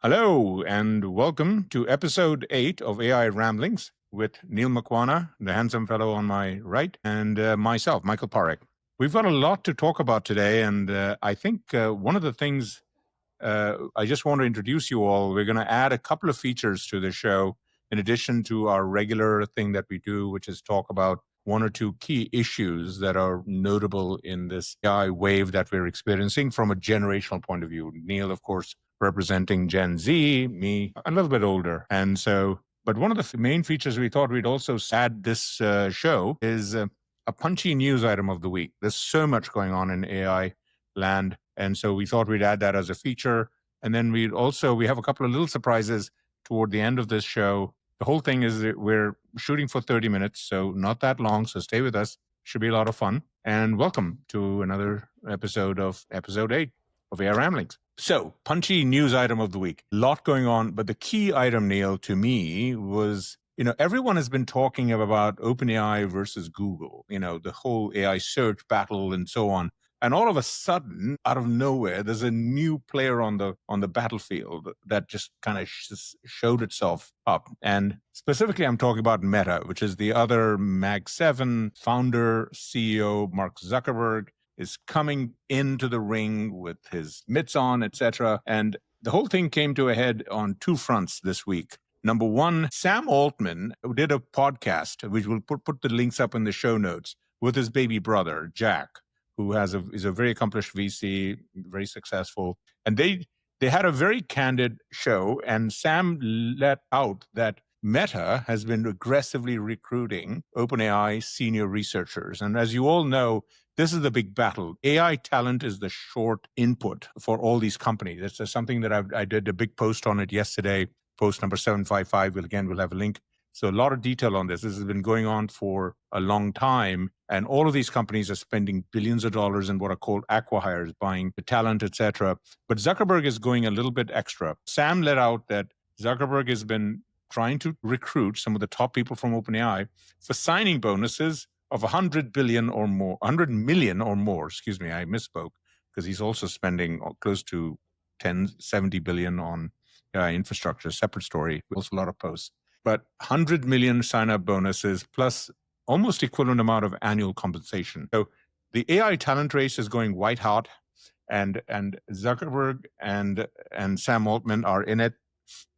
Hello, and welcome to episode 8 of AI Ramblings with Neil Makwana, the handsome fellow on my right, and myself, Michael Parekh. We've got a lot to talk about today, and I think one of the things I just want to introduce you all, we're going to add a couple of features to the show in addition to our regular thing that we do, which is talk about one or two key issues that are notable in this AI wave that we're experiencing from a generational point of view. Neil, of course, representing Gen Z, me a little bit older. And so, but one of the main features we thought we'd also add this show is a punchy news item of the week. There's so much going on in AI land. And so we thought we'd add that as a feature. And then we have a couple of little surprises toward the end of this show. The whole thing is that we're shooting for 30 minutes, so not that long. So stay with us. Should be a lot of fun. And welcome to another episode of episode 8 of AI Ramblings. So, punchy news item of the week. A lot going on, but the key item, Neil, to me was, everyone has been talking about OpenAI versus Google, the whole AI search battle and so on. And all of a sudden, out of nowhere, there's a new player on the battlefield that just kind of showed itself up. And specifically, I'm talking about Meta, which is the other Mag 7 founder, CEO, Mark Zuckerberg, is coming into the ring with his mitts on, etc. And the whole thing came to a head on two fronts this week. Number one, Sam Altman did a podcast, which we'll put the links up in the show notes, with his baby brother, Jack, who is a very accomplished VC, very successful. And they had a very candid show, and Sam let out that Meta has been aggressively recruiting OpenAI senior researchers. And as you all know, this is the big battle. AI talent is the short input for all these companies. It's something that I did a big post on it yesterday, post number 755. We'll have a link. So a lot of detail on this. This has been going on for a long time. And all of these companies are spending billions of dollars in what are called acqui-hires, buying the talent, etc. But Zuckerberg is going a little bit extra. Sam let out that Zuckerberg has been trying to recruit some of the top people from OpenAI for signing bonuses of 100 million or more, I misspoke, because he's also spending close to 70 billion on infrastructure, separate story, also a lot of posts. But 100 million sign-up bonuses plus almost equivalent amount of annual compensation. So the AI talent race is going white hot, and Zuckerberg and Sam Altman are in it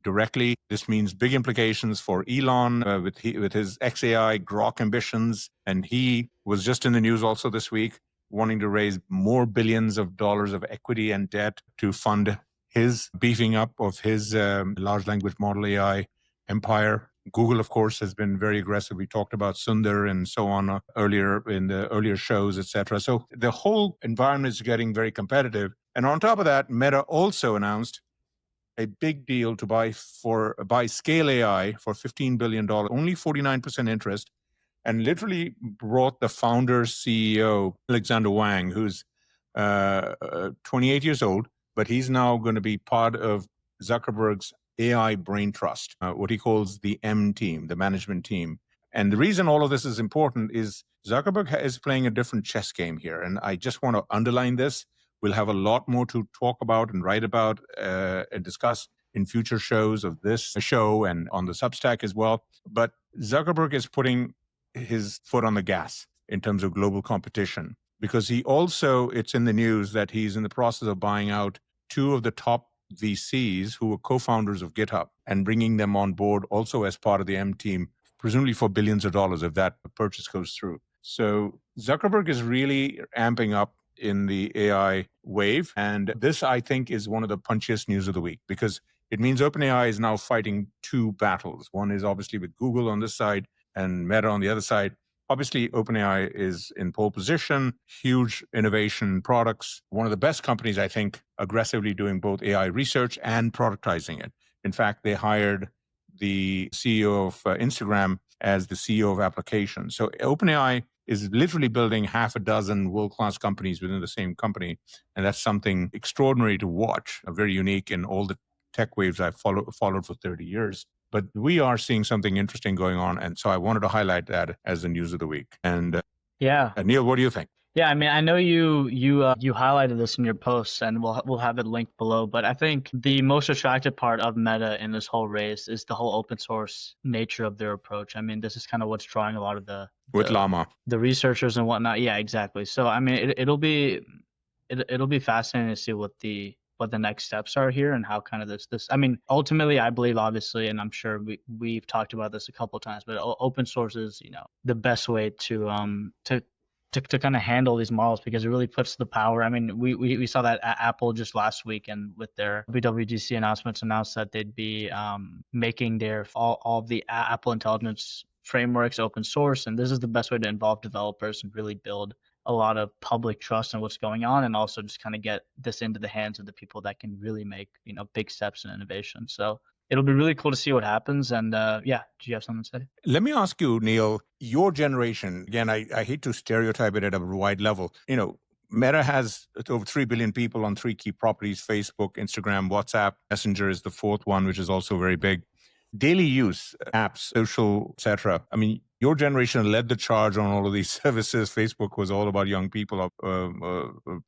directly. This means big implications for Elon with his XAI Grok ambitions. And he was just in the news also this week, wanting to raise more billions of dollars of equity and debt to fund his beefing up of his large language model AI empire. Google, of course, has been very aggressive. We talked about Sundar and so on earlier in the earlier shows, etc. So the whole environment is getting very competitive. And on top of that, Meta also announced a big deal to buy Scale AI for $15 billion, only 49% interest, and literally brought the founder CEO, Alexander Wang, who's 28 years old, but he's now going to be part of Zuckerberg's AI brain trust, what he calls the M team, the management team. And the reason all of this is important is Zuckerberg is playing a different chess game here. And I just want to underline this. We'll have a lot more to talk about and write about and discuss in future shows of this show and on the Substack as well. But Zuckerberg is putting his foot on the gas in terms of global competition, because it's in the news that he's in the process of buying out two of the top VCs who were co-founders of GitHub and bringing them on board also as part of the M team, presumably for billions of dollars if that purchase goes through. So Zuckerberg is really amping up in the AI wave. And this, I think, is one of the punchiest news of the week, because it means OpenAI is now fighting two battles. One is obviously with Google on this side and Meta on the other side. Obviously, OpenAI is in pole position, huge innovation products, one of the best companies, I think, aggressively doing both AI research and productizing it. In fact, they hired the CEO of Instagram as the CEO of applications. So OpenAI is literally building half a dozen world-class companies within the same company. And that's something extraordinary to watch, very unique in all the tech waves I've followed for 30 years. But we are seeing something interesting going on. And so I wanted to highlight that as the news of the week. And Neil, what do you think? Yeah, I mean, I know you highlighted this in your posts, and we'll have it linked below. But I think the most attractive part of Meta in this whole race is the whole open source nature of their approach. I mean, this is kind of what's drawing a lot of with Llama. the researchers and whatnot. Yeah, exactly. So I mean, it'll be fascinating to see what the next steps are here and how kind of this. I mean, ultimately, I believe obviously, and I'm sure we've talked about this a couple of times, but open source is the best way to kind of handle these models because it really puts the power. I mean, we saw that at Apple just last week and with their WWDC announcements announced that they'd be making their all of the Apple Intelligence frameworks open source, and this is the best way to involve developers and really build a lot of public trust in what's going on, and also just kind of get this into the hands of the people that can really make big steps in innovation. So it'll be really cool to see what happens. And yeah, do you have something to say? Let me ask you, Neil, your generation, again, I hate to stereotype it at a wide level. Meta has over 3 billion people on 3 key properties: Facebook, Instagram, WhatsApp. Messenger is the 4th one, which is also very big. Daily use apps, social, etc. I mean, your generation led the charge on all of these services. Facebook was all about young people, over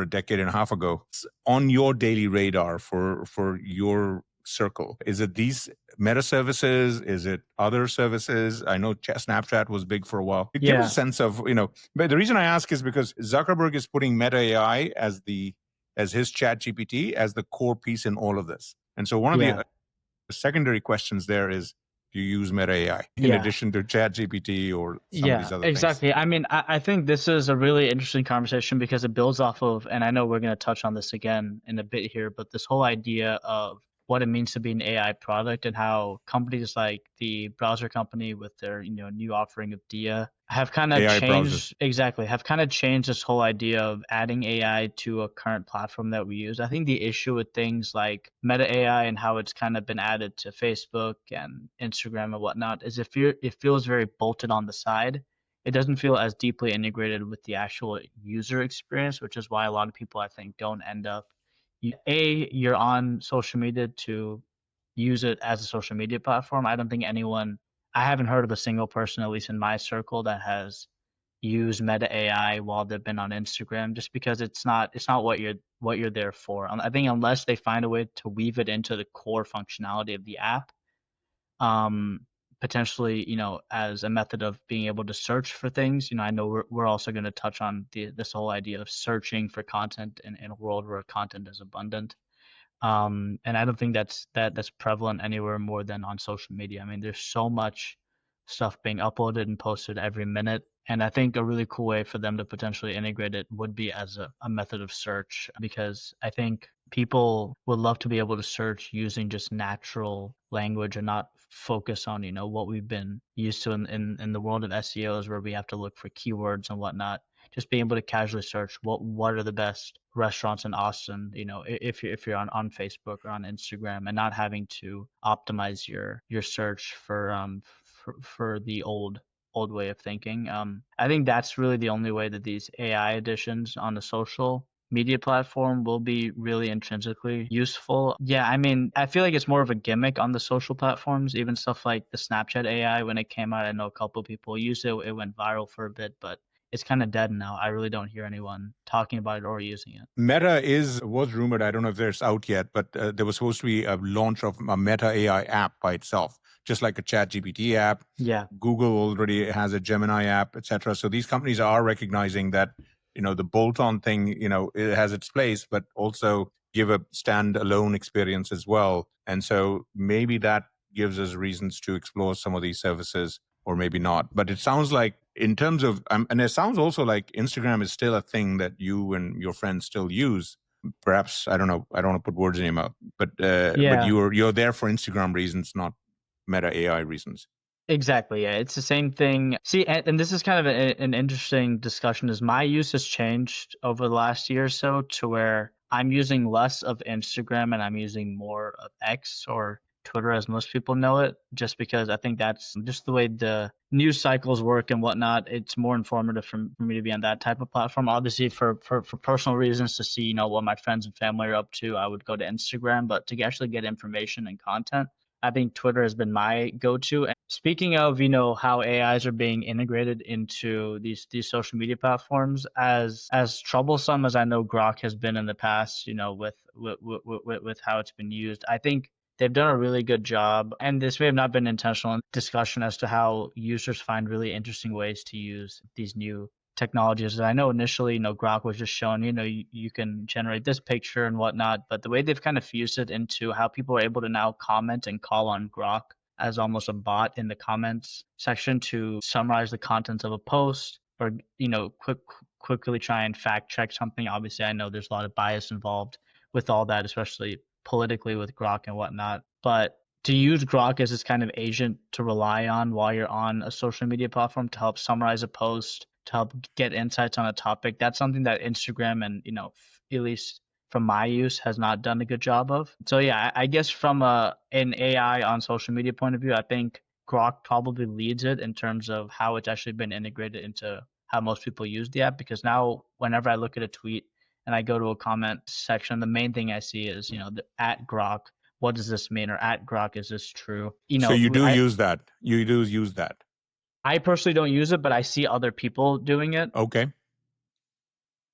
a decade and a half ago. On your daily radar for your circle, is it these Meta services? Is it other services? I know Snapchat was big for a while. Give us a sense of, but the reason I ask is because Zuckerberg is putting Meta AI as his chat GPT as the core piece in all of this. And so one of the secondary questions there is, do you use Meta AI in addition to ChatGPT or some of these other things? Exactly. I mean, I think this is a really interesting conversation because it builds off of, and I know we're going to touch on this again in a bit here, but this whole idea of what it means to be an AI product and how companies like the browser company with their new offering of Dia have kind of changed have kind of changed this whole idea of adding AI to a current platform that we use. I think the issue with things like Meta AI and how it's kind of been added to Facebook and Instagram and whatnot is it feels very bolted on the side. It doesn't feel as deeply integrated with the actual user experience, which is why a lot of people I think don't end up you're on social media to use it as a social media platform. I don't think I haven't heard of a single person, at least in my circle, that has used Meta AI while they've been on Instagram, just because it's not what you're there for. I think unless they find a way to weave it into the core functionality of the app, potentially, as a method of being able to search for things. I know we're also going to touch on this whole idea of searching for content in a world where content is abundant. And I don't think that's prevalent anywhere more than on social media. I mean, there's so much stuff being uploaded and posted every minute. And I think a really cool way for them to potentially integrate it would be as a method of search, because I think people would love to be able to search using just natural language and not focus on, what we've been used to in the world of SEOs where we have to look for keywords and whatnot. Just being able to casually search what are the best restaurants in Austin, if you're on Facebook or on Instagram, and not having to optimize your search for the old way of thinking. I think that's really the only way that these AI additions on the social media platform will be really intrinsically useful. Yeah, I mean, I feel like it's more of a gimmick on the social platforms, even stuff like the Snapchat AI when it came out. I know a couple of people used it. It went viral for a bit, but it's kind of dead now. I really don't hear anyone talking about it or using it. Meta was rumored, I don't know if it's out yet, but there was supposed to be a launch of a Meta AI app by itself, just like a ChatGPT app. Yeah. Google already has a Gemini app, etc. So these companies are recognizing that, the bolt-on thing, it has its place, but also give a standalone experience as well. And so maybe that gives us reasons to explore some of these services, or maybe not. But it sounds like in terms of, and it sounds also like Instagram is still a thing that you and your friends still use. Perhaps, I don't know, I don't want to put words in your mouth, but but you're there for Instagram reasons, not Meta AI reasons. Exactly. Yeah, it's the same thing. See, and this is kind of an interesting discussion. Is my use has changed over the last year or so to where I'm using less of Instagram and I'm using more of X, or Twitter as most people know it, just because I think that's just the way the news cycles work and whatnot. It's more informative for me to be on that type of platform. Obviously, for personal reasons, to see what my friends and family are up to, I would go to Instagram. But to actually get information and content, I think Twitter has been my go-to. Speaking of, how AIs are being integrated into these social media platforms, as troublesome as I know Grok has been in the past, with how it's been used, I think they've done a really good job. And this may have not been intentional in discussion as to how users find really interesting ways to use these new technologies. I know initially, Grok was just showing, you can generate this picture and whatnot, but the way they've kind of fused it into how people are able to now comment and call on Grok as almost a bot in the comments section to summarize the contents of a post, or quickly try and fact check something. Obviously, I know there's a lot of bias involved with all that, especially politically with Grok and whatnot. But to use Grok as this kind of agent to rely on while you're on a social media platform to help summarize a post, to help get insights on a topic, that's something that Instagram and, at least from my use, has not done a good job of. So yeah, I guess from an AI on social media point of view, I think Grok probably leads it in terms of how it's actually been integrated into how most people use the app. Because now, whenever I look at a tweet and I go to a comment section, the main thing I see is, the at Grok. What does this mean? Or at Grok, is this true? So you do use that. You do use that. I personally don't use it, but I see other people doing it. Okay.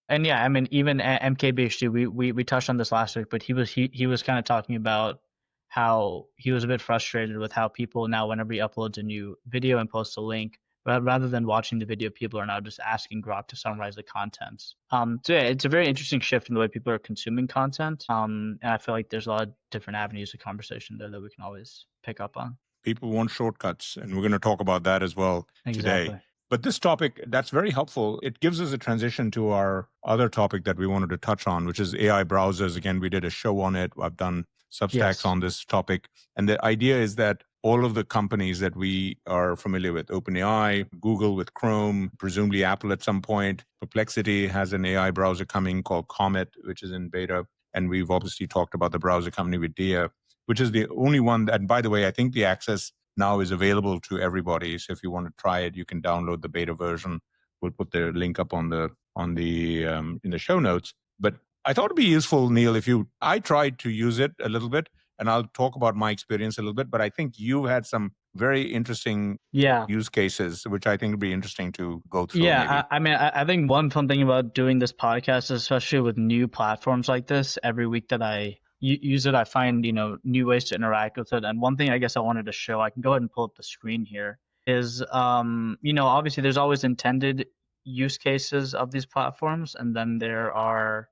And yeah, I mean, even at MKBHD, we touched on this last week, but he was kind of talking about how he was a bit frustrated with how people now, whenever he uploads a new video and posts a link, rather than watching the video, people are now just asking Grok to summarize the contents. So yeah, it's a very interesting shift in the way people are consuming content. And I feel like there's a lot of different avenues of conversation there that we can always pick up on. People want shortcuts, and we're going to talk about that as well today. But this topic, that's very helpful. It gives us a transition to our other topic that we wanted to touch on, which is AI browsers. Again, we did a show on it. I've done Substacks on this topic. And the idea is that all of the companies that we are familiar with, OpenAI, Google with Chrome, presumably Apple at some point, Perplexity has an AI browser coming called Comet, which is in beta. And we've obviously talked about the browser company with Dia, which is the only one that, and by the way, I think the access now is available to everybody. So if you want to try it, you can download the beta version. We'll put the link up on the in the show notes. But I thought it'd be useful, Neil, I tried to use it a little bit, and I'll talk about my experience a little bit. But I think you had some very interesting use cases, which I think would be interesting to go through. Yeah, I mean, I think one fun thing about doing this podcast, especially with new platforms like this, every week that I use it, I find, new ways to interact with it. And one thing I guess I wanted to show, I can go ahead and pull up the screen here, is, obviously there's always intended use cases of these platforms, and then there are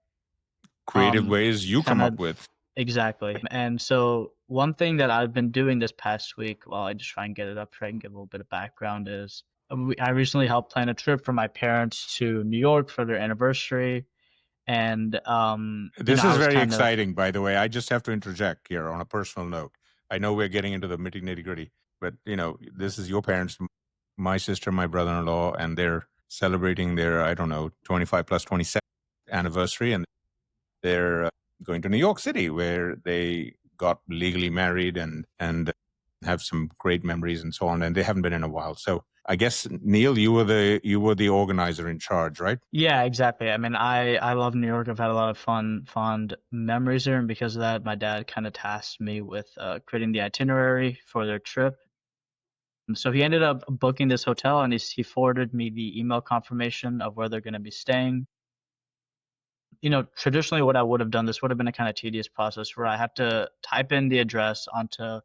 creative ways you come up with. Exactly. And so one thing that I've been doing this past week, while I just try and get it up, try and give a little bit of background, is I recently helped plan a trip for my parents to New York for their anniversary. And this is very exciting, by the way. I just have to interject here on a personal note. I know we're getting into the nitty gritty, but this is your parents, my sister, my brother-in-law, and they're celebrating their, 25 plus 27th anniversary, and they're going to New York City, where they got legally married and have some great memories and so on. And they haven't been in a while. So I guess, Neil, you were the organizer in charge, right? Yeah, exactly. I mean, I love New York. I've had a lot of fond memories there, and because of that, my dad kind of tasked me with creating the itinerary for their trip. So he ended up booking this hotel, and he forwarded me the email confirmation of where they're going to be staying. Traditionally what I would have done, this would have been a kind of tedious process where I have to type in the address onto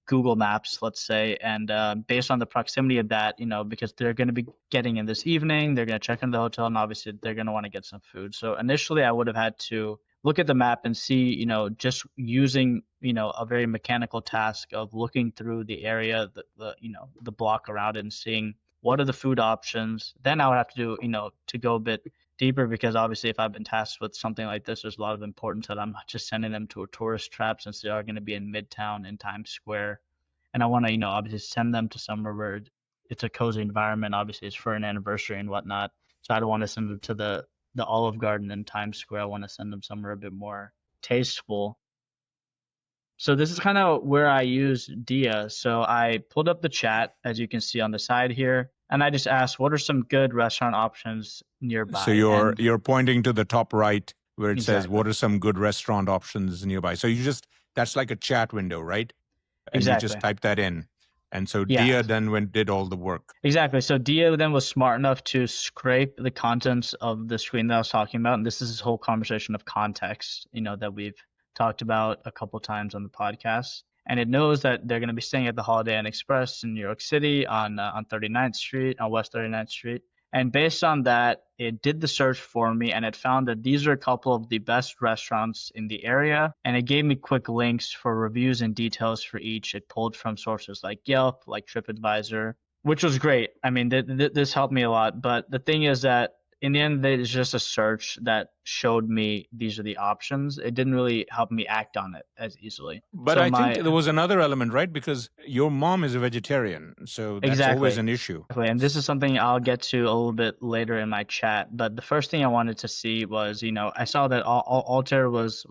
Google Maps, let's say, and based on the proximity of that, because they're going to be getting in this evening, they're going to check into the hotel, and obviously they're going to want to get some food. So initially I would have had to look at the map and see, just using, a very mechanical task of looking through the area, the block around it, and seeing what are the food options. Then I would have to do, to go a bit deeper, because obviously if I've been tasked with something like this, there's a lot of importance that I'm not just sending them to a tourist trap, since they are going to be in Midtown in Times Square. And I want to, obviously send them to somewhere where it's a cozy environment. Obviously it's for an anniversary and whatnot. So I don't want to send them to the Olive Garden in Times Square. I want to send them somewhere a bit more tasteful. So this is kind of where I use Dia. So I pulled up the chat, as you can see on the side here, and I just asked, what are some good restaurant options nearby? So you're pointing to the top right where it says, what are some good restaurant options nearby? So that's like a chat window, right? And you just type that in. And so Yeah. Dia then did all the work. Exactly. So Dia then was smart enough to scrape the contents of the screen that I was talking about. And this is this whole conversation of context, that we've talked about a couple times on the podcast. And it knows that they're going to be staying at the Holiday Inn Express in New York City on 39th Street, on West 39th Street. And based on that, it did the search for me and it found that these are a couple of the best restaurants in the area. And it gave me quick links for reviews and details for each. It pulled from sources like Yelp, like TripAdvisor, which was great. I mean, this helped me a lot. But the thing is that in the end, it's just a search that showed me these are the options. It didn't really help me act on it as easily. But So I think there was another element, right? Because your mom is a vegetarian, so that's always an issue. Exactly. And this is something I'll get to a little bit later in my chat. But the first thing I wanted to see was, I saw that Altair was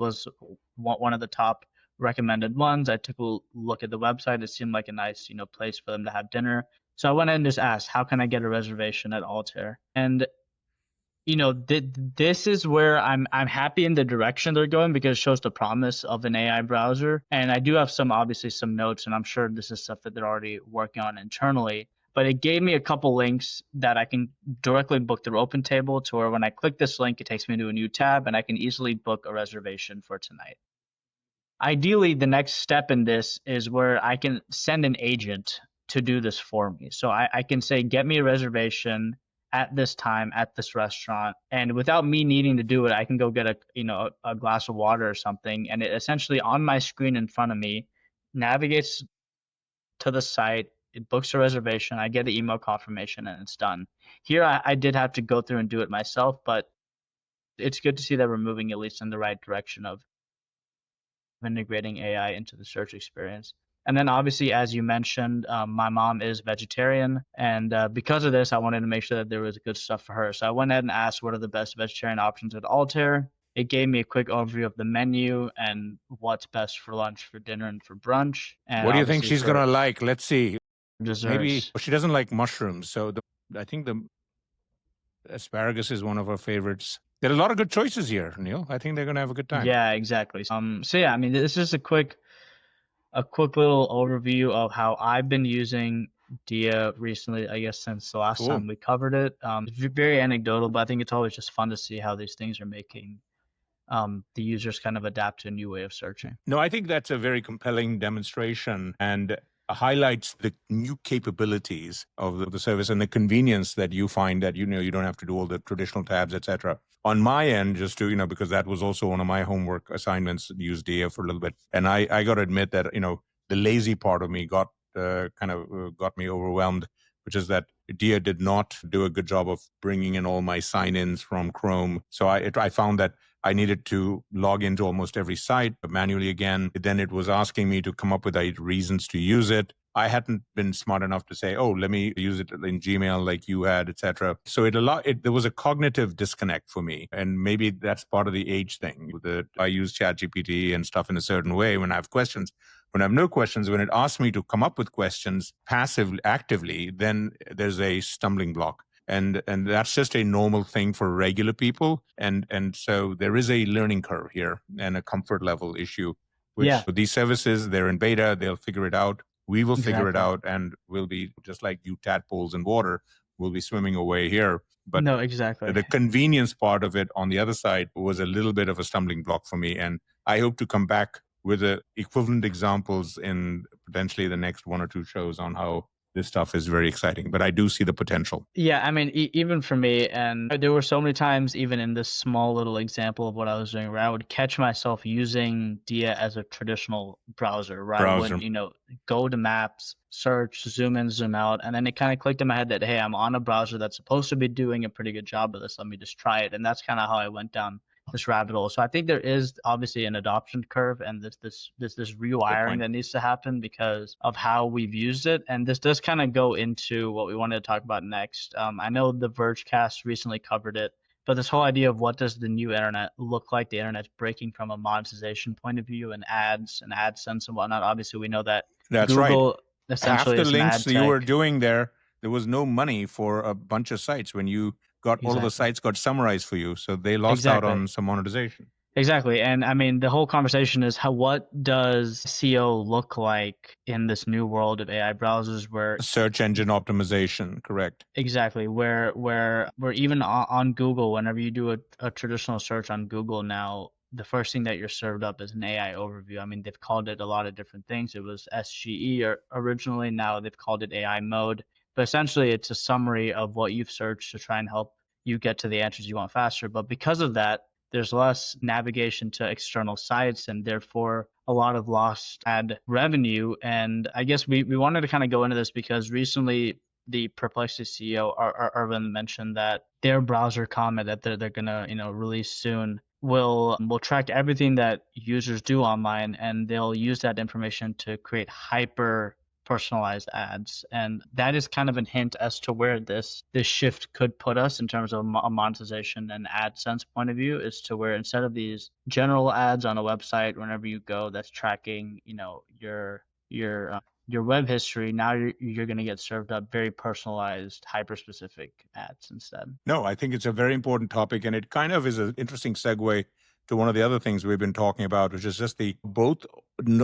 one of the top recommended ones. I took a look at the website. It seemed like a nice, place for them to have dinner. So I went ahead and just asked, how can I get a reservation at Altair? And this is where I'm happy in the direction they're going because it shows the promise of an AI browser. And I do have obviously some notes, and I'm sure this is stuff that they're already working on internally. But it gave me a couple links that I can directly book through OpenTable to where when I click this link, it takes me to a new tab and I can easily book a reservation for tonight. Ideally, the next step in this is where I can send an agent to do this for me. So I can say, get me a reservation at this time at this restaurant, and without me needing to do it, I can go get a glass of water or something, and it essentially on my screen in front of me navigates to the site. It books a reservation. I get the email confirmation, and it's done. Here, I did have to go through and do it myself, but it's good to see that we're moving at least in the right direction of integrating AI into the search experience. And then obviously, as you mentioned, my mom is vegetarian. And because of this, I wanted to make sure that there was good stuff for her. So I went ahead and asked what are the best vegetarian options at Altair. It gave me a quick overview of the menu and what's best for lunch, for dinner, and for brunch. And what do you think she's going to like? Let's see. Desserts. Maybe she doesn't like mushrooms. So I think the asparagus is one of her favorites. There are a lot of good choices here, Neil. I think they're going to have a good time. Yeah, exactly. So yeah, I mean, this is a quick little overview of how I've been using Dia recently, I guess, since the last time we covered it. It's very anecdotal, but I think it's always just fun to see how these things are making the users kind of adapt to a new way of searching. No, I think that's a very compelling demonstration and highlights the new capabilities of the service and the convenience that you find that, you don't have to do all the traditional tabs, etc. On my end, just to, because that was also one of my homework assignments, use Dia for a little bit. And I got to admit that, the lazy part of me got me overwhelmed, which is that Dia did not do a good job of bringing in all my sign-ins from Chrome. So I found that I needed to log into almost every site manually again. Then it was asking me to come up with 8 reasons to use it. I hadn't been smart enough to say, oh, let me use it in Gmail like you had, etc. So there was a cognitive disconnect for me. And maybe that's part of the age thing. That I use ChatGPT and stuff in a certain way when I have questions. When I have no questions, when it asks me to come up with questions actively, then there's a stumbling block. And that's just a normal thing for regular people. And so there is a learning curve here and a comfort level issue, which with these services, they're in beta, they'll figure it out. We will figure it out, and we'll be just like you tadpoles in water. We'll be swimming away here. But no, exactly. The convenience part of it on the other side was a little bit of a stumbling block for me. And I hope to come back with equivalent examples in potentially the next 1 or 2 shows on how this stuff is very exciting, but I do see the potential. Yeah, I mean, even for me, and there were so many times, even in this small little example of what I was doing, where I would catch myself using Dia as a traditional browser, right? I would, go to Maps, search, zoom in, zoom out, and then it kind of clicked in my head that, hey, I'm on a browser that's supposed to be doing a pretty good job of this. Let me just try it, and that's kind of how I went down this rabbit hole. So I think there is obviously an adoption curve and this rewiring that needs to happen because of how we've used it. And this does kind of go into what we wanted to talk about next. I know the Vergecast recently covered it, but this whole idea of what does the new internet look like, the internet's breaking from a monetization point of view and ads and AdSense and whatnot. Obviously, we know that Google essentially half the links you were doing there was no money for a bunch of sites when you got all of the sites got summarized for you. So they lost out on some monetization. Exactly. And I mean, the whole conversation is what does SEO look like in this new world of AI browsers where Search engine optimization, correct. exactly where even on Google, whenever you do a traditional search on Google now, the first thing that you're served up is an AI overview. I mean, they've called it a lot of different things. It was SGE or originally, now they've called it AI mode. But essentially, it's a summary of what you've searched to try and help you get to the answers you want faster. But because of that, there's less navigation to external sites and therefore a lot of lost ad revenue. And I guess we wanted to kind of go into this because recently the Perplexity CEO Arvind mentioned that their browser comment that they're gonna release soon will track everything that users do online, and they'll use that information to create hyper personalized ads. And that is kind of a hint as to where this shift could put us in terms of a monetization and AdSense point of view, is to where instead of these general ads on a website whenever you go that's tracking your web history, now you're going to get served up very personalized, hyper specific ads instead. No, I think it's a very important topic, and it kind of is an interesting segue to one of the other things we've been talking about, which is just the both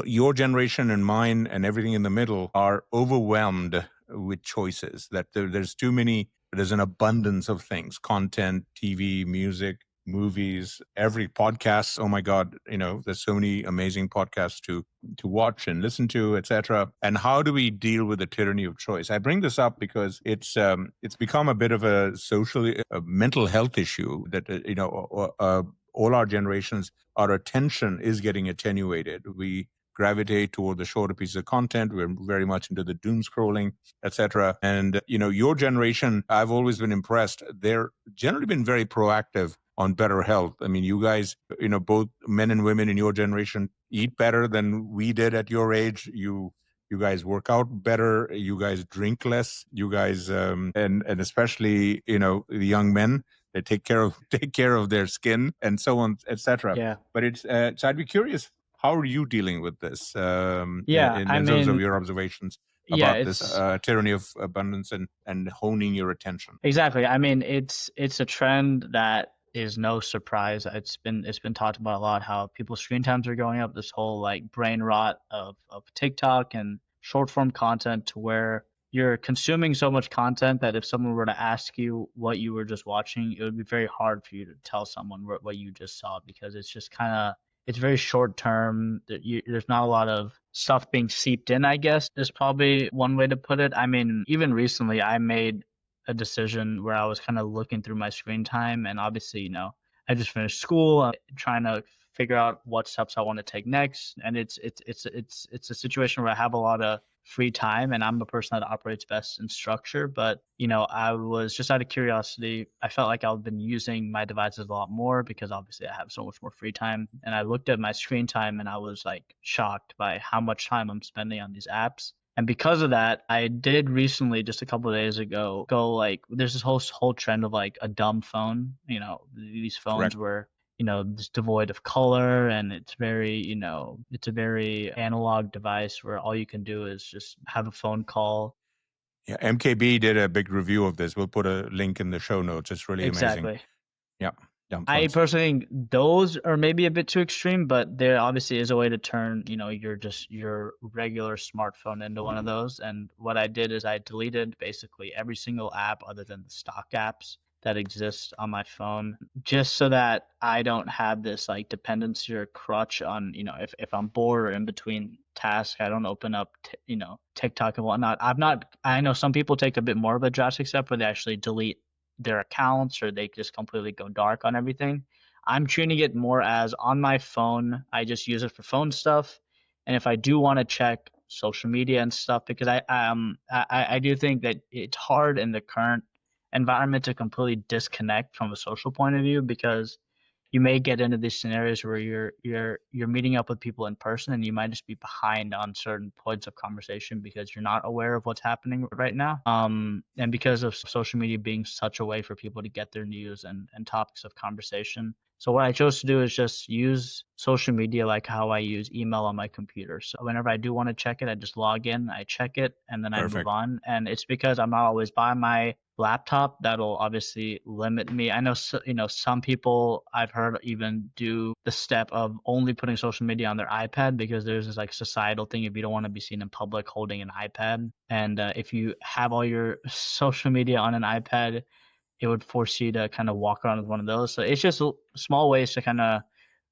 your generation and mine and everything in the middle are overwhelmed with choices. That there's too many. There's an abundance of things: content, TV, music, movies, every podcast. Oh my God, there's so many amazing podcasts to watch and listen to, etc. And how do we deal with the tyranny of choice? I bring this up because it's become a bit of a mental health issue that all our generations, our attention is getting attenuated. We gravitate toward the shorter pieces of content. We're very much into the doom scrolling, etc. And your generation, I've always been impressed. They're generally been very proactive on better health. I mean, you guys, both men and women in your generation eat better than we did at your age. You guys work out better. You guys drink less. You guys, and especially the young men, they take care of their skin and so on, etc. Yeah. But it's so I'd be curious, how are you dealing with this Yeah, I in terms of mean, your observations yeah, about this it's tyranny of abundance and honing your attention? exactly. I mean, it's a trend that is no surprise. It's been talked about a lot how people's screen times are going up. This whole like brain rot of TikTok and short form content, to where you're consuming so much content that if someone were to ask you what you were just watching, it would be very hard for you to tell someone what you just saw, because it's just kind of it's very short term. There's not a lot of stuff being seeped in, I guess, is probably one way to put it. I mean, even recently, I made a decision where I was kind of looking through my screen time, and obviously, I just finished school, trying to figure out what steps I want to take next, and it's a situation where I have a lot of free time, and I'm a person that operates best in structure. But I was just out of curiosity. I felt like I've been using my devices a lot more because obviously I have so much more free time, and I looked at my screen time and I was like shocked by how much time I'm spending on these apps. And because of that, I did recently, just a couple of days ago, go like there's this whole trend of like a dumb phone. These phones Correct. where just devoid of color, and it's a very analog device where all you can do is just have a phone call. Yeah, MKB did a big review of this. We'll put a link in the show notes. It's really amazing. Exactly. Yeah, dumb I phones. personally think those are maybe a bit too extreme, but there obviously is a way to turn, your regular smartphone into one of those. And what I did is I deleted basically every single app other than the stock apps that exist on my phone, just so that I don't have this like dependency or crutch on, if I'm bored or in between tasks, I don't open up, TikTok and whatnot. I know some people take a bit more of a drastic step where they actually delete their accounts or they just completely go dark on everything. I'm treating it more as on my phone. I just use it for phone stuff. And if I do want to check social media and stuff, because I do think that it's hard in the current environment to completely disconnect from a social point of view, because you may get into these scenarios where you're meeting up with people in person and you might just be behind on certain points of conversation because you're not aware of what's happening right now. And because of social media being such a way for people to get their news and topics of conversation, So what I chose to do is just use social media like how I use email on my computer. So whenever I do want to check it, I just log in, I check it, and then I move Perfect. on. And it's because I'm not always by my laptop. That'll obviously limit me. I know, some people I've heard even do the step of only putting social media on their iPad because there's this like societal thing if you don't want to be seen in public holding an iPad. And if you have all your social media on an iPad, it would force you to kind of walk around with one of those. So it's just small ways to kind of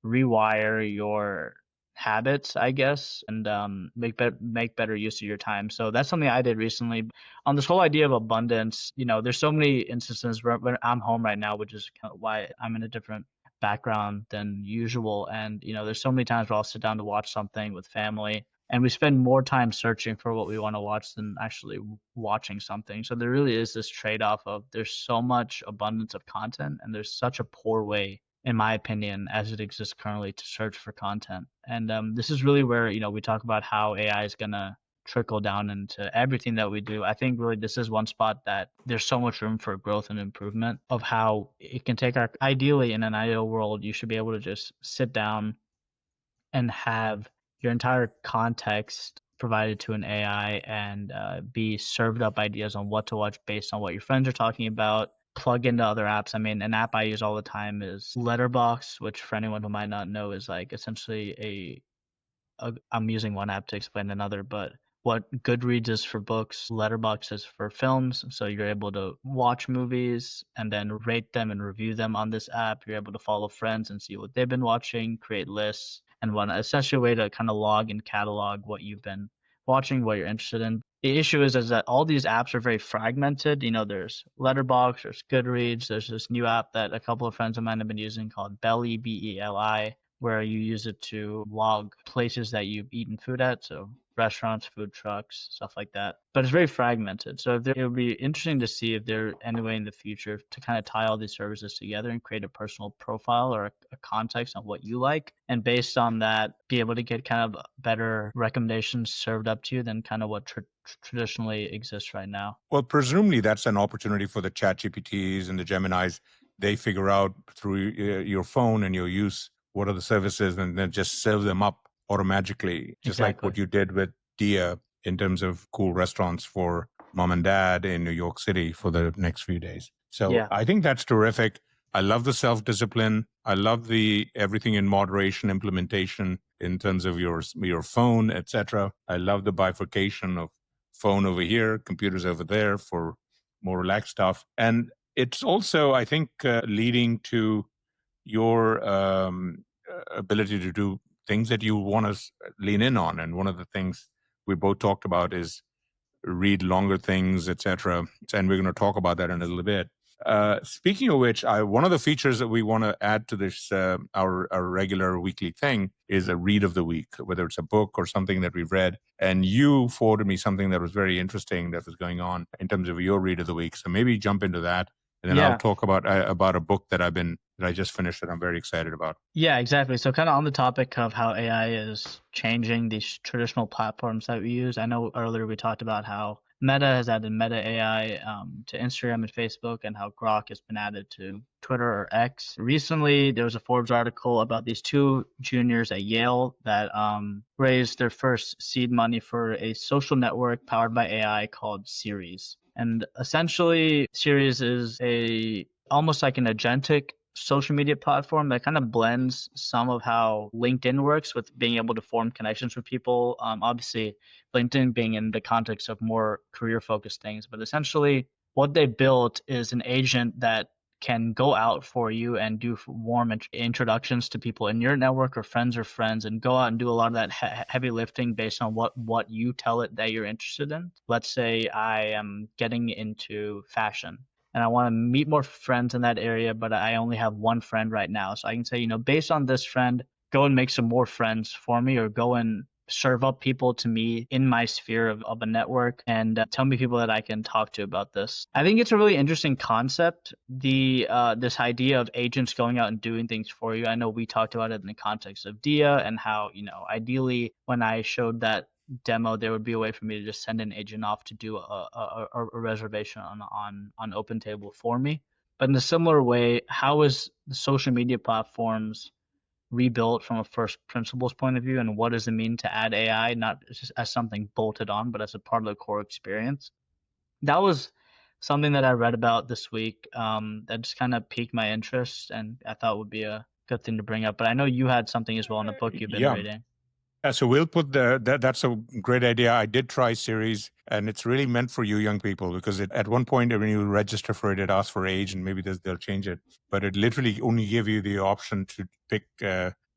rewire your habits, I guess, and make better use of your time. So that's something I did recently. On this whole idea of abundance, there's so many instances where I'm home right now, which is kind of why I'm in a different background than usual. And there's so many times where I'll sit down to watch something with family, and we spend more time searching for what we want to watch than actually watching something. So there really is this trade-off of there's so much abundance of content, and there's such a poor way, in my opinion, as it exists currently, to search for content. And this is really where we talk about how AI is gonna trickle down into everything that we do. I think really this is one spot that there's so much room for growth and improvement of how it can take our, ideally in an ideal world, you should be able to just sit down and have your entire context provided to an AI and be served up ideas on what to watch based on what your friends are talking about. Plug into other apps. I mean, an app I use all the time is Letterbox, which for anyone who might not know is like essentially I'm using one app to explain another, but what Goodreads is for books, Letterboxd is for films. So you're able to watch movies and then rate them and review them on this app. You're able to follow friends and see what they've been watching, create lists, and whatnot. It's essentially a way to kind of log and catalog what you've been watching, what you're interested in. The issue is that all these apps are very fragmented. There's Letterboxd, there's Goodreads, there's this new app that a couple of friends of mine have been using called Belly, Beli, where you use it to log places that you've eaten food at, so restaurants, food trucks, stuff like that. But it's very fragmented. So it would be interesting to see if there's any way in the future to kind of tie all these services together and create a personal profile or a context on what you like. And based on that, be able to get kind of better recommendations served up to you than kind of what traditionally exists right now. Well, presumably that's an opportunity for the chat GPTs and the Geminis. They figure out through your phone and your use what are the services and then just serve them up automatically, just like Exactly. what you did with Dia in terms of cool restaurants for mom and dad in New York City for the next few days. So Yeah. I think that's terrific. I love the self-discipline. I love the everything in moderation implementation in terms of your phone, etc. I love the bifurcation of phone over here, computers over there for more relaxed stuff. And it's also, I think, leading to your ability to do things that you want to lean in on. And one of the things we both talked about is read longer things, etc. And we're going to talk about that in a little bit. Speaking of which, one of the features that we want to add to this, our regular weekly thing, is a read of the week, whether it's a book or something that we've read. And you forwarded me something that was very interesting that was going on in terms of your read of the week. So maybe jump into that, and then I'll talk about a book that I just finished that I'm very excited about. Yeah, exactly. So kind of on the topic of how AI is changing these traditional platforms that we use. I know earlier we talked about how Meta has added Meta AI to Instagram and Facebook, and how Grok has been added to Twitter or X. Recently, there was a Forbes article about these two juniors at Yale that raised their first seed money for a social network powered by AI called Series. And essentially, Series is almost like an agentic social media platform that kind of blends some of how LinkedIn works with being able to form connections with people. Obviously, LinkedIn being in the context of more career focused things, but essentially what they built is an agent that can go out for you and do warm introductions to people in your network or friends, and go out and do a lot of that heavy lifting based on what you tell it that you're interested in. Let's say I am getting into fashion and I want to meet more friends in that area, but I only have one friend right now. So I can say, based on this friend, go and make some more friends for me, or go and serve up people to me in my sphere of a network, and tell me people that I can talk to about this. I think it's a really interesting concept, this idea of agents going out and doing things for you. I know we talked about it in the context of Dia, and how, ideally when I showed that demo, there would be a way for me to just send an agent off to do a reservation on OpenTable for me. But in a similar way, how is the social media platforms rebuilt from a first principles point of view, and what does it mean to add AI, not just as something bolted on, but as a part of the core experience? That was something that I read about this week, that just kind of piqued my interest, and I thought would be a good thing to bring up. But I know you had something as well in the book you've been Yeah. reading. So we'll put that's a great idea. I did try series, and it's really meant for you young people, because at one point when you register for it, it asks for age, and maybe they'll change it. But it literally only give you the option to pick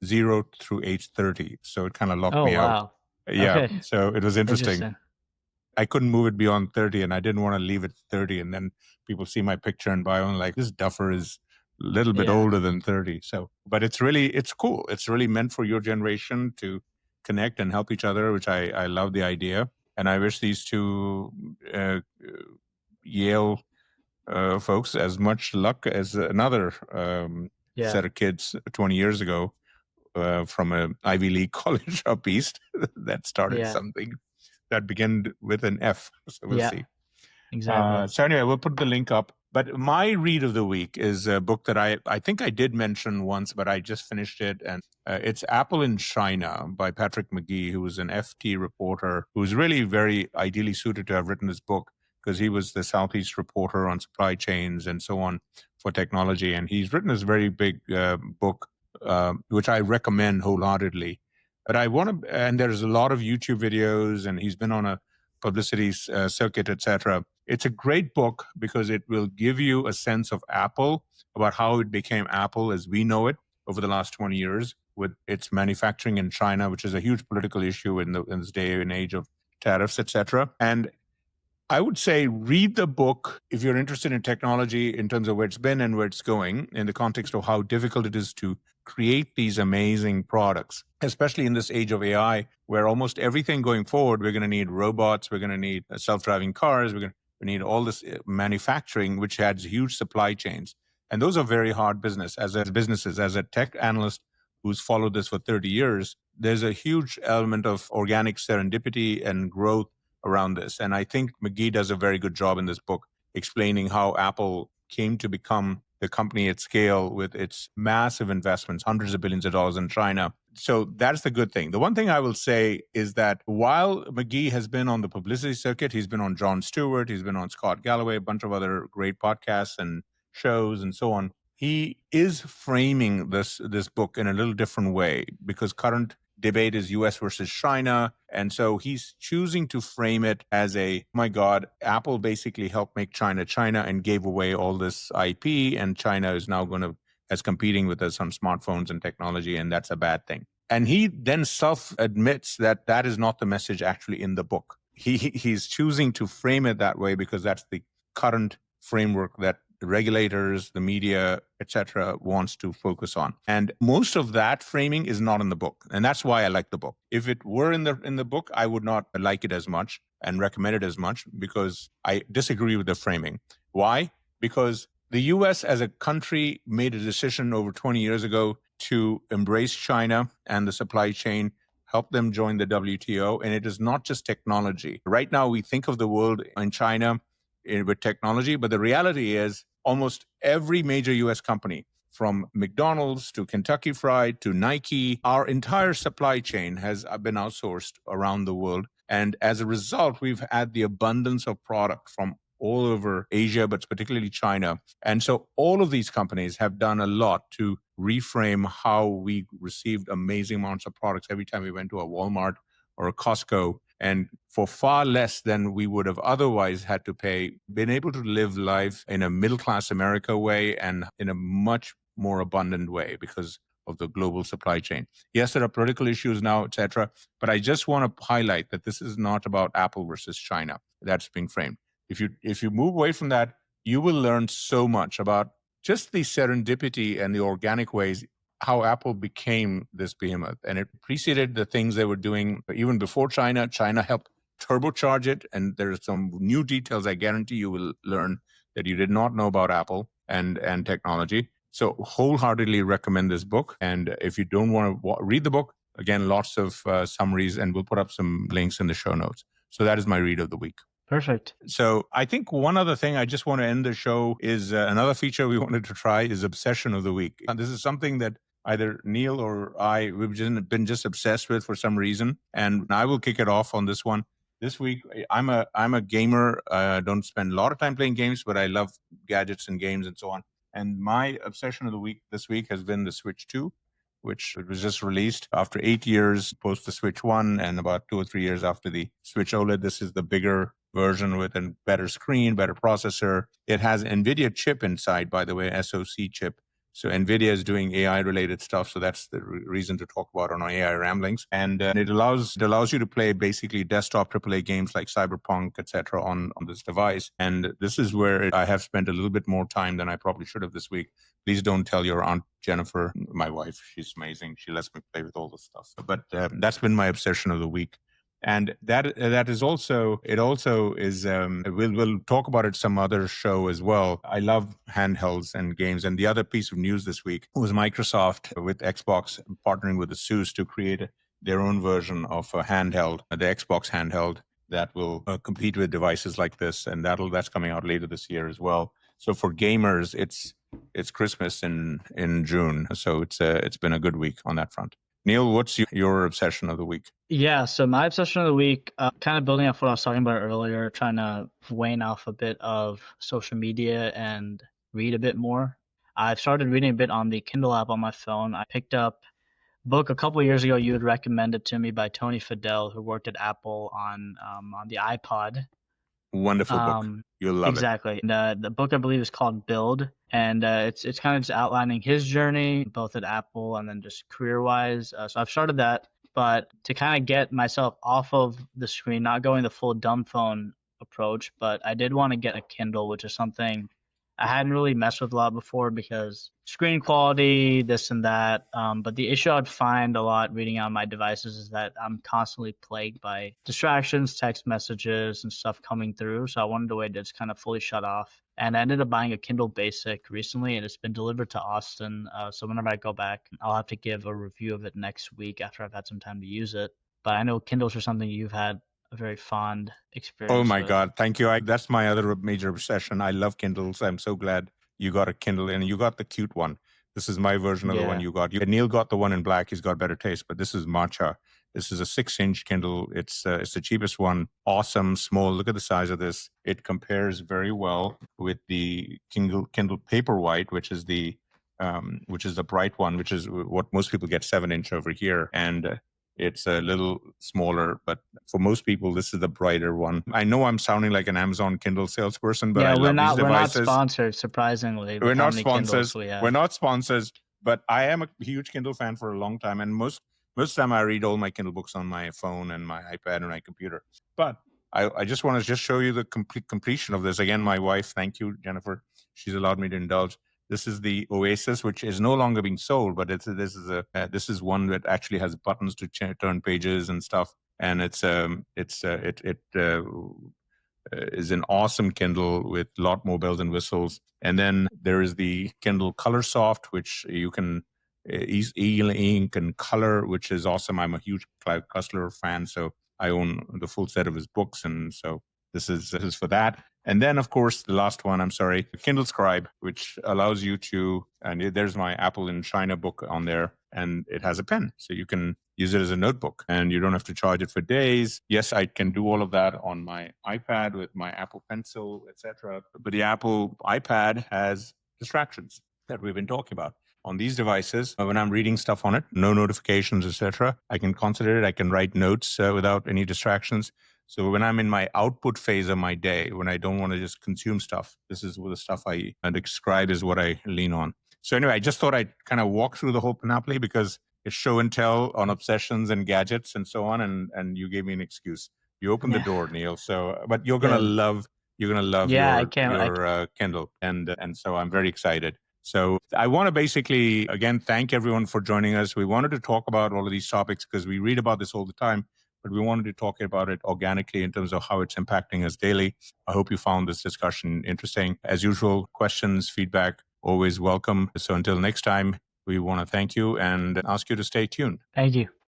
0 through age 30. So it kind of locked Oh, me out. wow. Yeah. Okay. So it was interesting. Interesting. I couldn't move it beyond 30, and I didn't want to leave it 30. And then people see my picture and bio and like, this duffer is a little bit Yeah. older than 30. So, but it's cool. It's really meant for your generation to connect and help each other, which I love the idea. And I wish these two Yale folks as much luck as another Yeah. set of kids 20 years ago from an Ivy League college up east that started Yeah. something that began with an F. So we'll see. Exactly. So anyway, we'll put the link up. But my read of the week is a book that I think I did mention once, but I just finished it. And it's Apple in China by Patrick McGee, who was an FT reporter, who's really very ideally suited to have written this book, because he was the Southeast reporter on supply chains and so on for technology. And he's written this very big book, which I recommend wholeheartedly. But and there's a lot of YouTube videos, and he's been on a publicity circuit, etc. It's a great book because it will give you a sense of Apple, about how it became Apple as we know it over the last 20 years, with its manufacturing in China, which is a huge political issue in this day and age of tariffs, etc. And I would say read the book if you're interested in technology in terms of where it's been and where it's going, in the context of how difficult it is to create these amazing products, especially in this age of AI, where almost everything going forward, we're going to need robots, we're going to need self-driving cars, we need all this manufacturing, which has huge supply chains. And those are very hard businesses. As a tech analyst who's followed this for 30 years, there's a huge element of organic serendipity and growth around this. And I think McGee does a very good job in this book explaining how Apple came to become the company at scale with its massive investments, hundreds of billions of dollars in China. So that's the good thing. The one thing I will say is that while McGee has been on the publicity circuit, he's been on Jon Stewart, he's been on Scott Galloway, a bunch of other great podcasts and shows and so on. He is framing this book in a little different way, because current debate is US versus China. And so he's choosing to frame it as my God, Apple basically helped make China China and gave away all this IP, and China is now as competing with us on smartphones and technology, and that's a bad thing. And he then self-admits that that is not the message actually in the book. He's choosing to frame it that way because that's the current framework that the regulators, the media, etc., wants to focus on. And most of that framing is not in the book. And that's why I like the book. If it were in the book, I would not like it as much and recommend it as much, because I disagree with the framing. Why? Because the US as a country made a decision over 20 years ago to embrace China and the supply chain, help them join the WTO. And it is not just technology. Right now, we think of the world in China with technology, but the reality is almost every major US company, from McDonald's to Kentucky Fried to Nike, our entire supply chain has been outsourced around the world. And as a result, we've had the abundance of product from all over Asia, but particularly China. And so all of these companies have done a lot to reframe how we received amazing amounts of products every time we went to a Walmart or a Costco, and for far less than we would have otherwise had to pay, been able to live life in a middle-class America way and in a much more abundant way because of the global supply chain. Yes, there are political issues now, etc., but I just want to highlight that this is not about Apple versus China that's being framed. If you move away from that, you will learn so much about just the serendipity and the organic ways how Apple became this behemoth. And it preceded the things they were doing even before China. China helped turbocharge it. And there are some new details I guarantee you will learn that you did not know about Apple and technology. So wholeheartedly recommend this book. And if you don't want to read the book, again, lots of summaries, and we'll put up some links in the show notes. So that is my read of the week. Perfect. So I think one other thing I just want to end the show is another feature we wanted to try is obsession of the week. And this is something that either Neil or we've just been just obsessed with for some reason, and I will kick it off on this one. This week, I'm a gamer. Don't spend a lot of time playing games, but I love gadgets and games and so on. And my obsession of the week this week has been the Switch 2, which was just released after 8 years post the Switch 1 and about 2 or 3 years after the Switch OLED. This is the bigger version with a better screen, better processor. It has NVIDIA chip inside, by the way, SoC chip. So NVIDIA is doing AI related stuff. So that's the reason to talk about on our AI ramblings. And it allows you to play basically desktop AAA games like Cyberpunk, etc. on this device. And this is where I have spent a little bit more time than I probably should have this week. Please don't tell your Aunt Jennifer, my wife. She's amazing. She lets me play with all this stuff. But that's been my obsession of the week. And that is also, it also is, we'll talk about it some other show as well. I love handhelds and games. And the other piece of news this week was Microsoft with Xbox partnering with ASUS to create their own version of a handheld, the Xbox handheld that will compete with devices like this. And that's coming out later this year as well. So for gamers, it's Christmas in June. So it's been a good week on that front. Neil, what's your obsession of the week? Yeah, so my obsession of the week, kind of building off what I was talking about earlier, trying to wane off a bit of social media and read a bit more. I've started reading a bit on the Kindle app on my phone. I picked up a book a couple of years ago. You had recommended to me by Tony Fadell, who worked at Apple on the iPod. Wonderful book. You'll love Exactly. The book I believe is called Build, and it's kind of just outlining his journey both at Apple and then just career wise. So I've started that, but to kind of get myself off of the screen, not going the full dumb phone approach, but I did want to get a Kindle, which is something I hadn't really messed with a lot before because screen quality, this and that. But the issue I'd find a lot reading on my devices is that I'm constantly plagued by distractions, text messages, and stuff coming through. So I wanted a way to just kind of fully shut off. And I ended up buying a Kindle Basic recently, and it's been delivered to Austin. So whenever I go back, I'll have to give a review of it next week after I've had some time to use it. But I know Kindles are something you've had a very fond experience Oh my with. God. Thank you. That's my other major obsession. I love Kindles. I'm so glad you got a Kindle and you got the cute one. This is my version of the one Yeah. you got. Neil got the one in black. He's got better taste, but this is matcha. This is a 6-inch Kindle. It's the cheapest one. Awesome, small. Look at the size of this. It compares very well with the Kindle Paperwhite, which is the bright one, which is what most people get 7-inch over here. And it's a little smaller, but for most people, this is the brighter one. I know I'm sounding like an Amazon Kindle salesperson, but Yeah, I we're love these not devices. sponsored, surprisingly, We're with how not many Kindles sponsors. we have. We're not sponsors, but I am a huge Kindle fan for a long time, and most of the time I read all my Kindle books on my phone and my iPad and my computer. But I just want to just show you the completion of this. Again, my wife, thank you, Jennifer. She's allowed me to indulge. This is the Oasis, which is no longer being sold, but this is one that actually has buttons to turn pages and stuff, and it is an awesome Kindle with a lot more bells and whistles. And then there is the Kindle Color Soft, which you can e-ink and color, which is awesome. I'm a huge Clive Cussler fan, so I own the full set of his books, and so this is for that. And then, of course, the last one, I'm sorry, Kindle Scribe, which allows you to, and there's my Apple in China book on there, and it has a pen. So you can use it as a notebook, and you don't have to charge it for days. Yes, I can do all of that on my iPad with my Apple Pencil, etc. But the Apple iPad has distractions that we've been talking about. On these devices, when I'm reading stuff on it, no notifications, etc., I can concentrate. I can write notes without any distractions. So when I'm in my output phase of my day, when I don't want to just consume stuff, this is the stuff I describe is what I lean on. So anyway, I just thought I'd kind of walk through the whole panoply because it's show and tell on obsessions and gadgets and so on, and you gave me an excuse. You opened the door, Neil. So, but you're gonna love Yeah, I your can't. Kindle, and so I'm very excited. So I want to basically again thank everyone for joining us. We wanted to talk about all of these topics because we read about this all the time, but we wanted to talk about it organically in terms of how it's impacting us daily. I hope you found this discussion interesting. As usual, questions, feedback, always welcome. So until next time, we want to thank you and ask you to stay tuned. Thank you.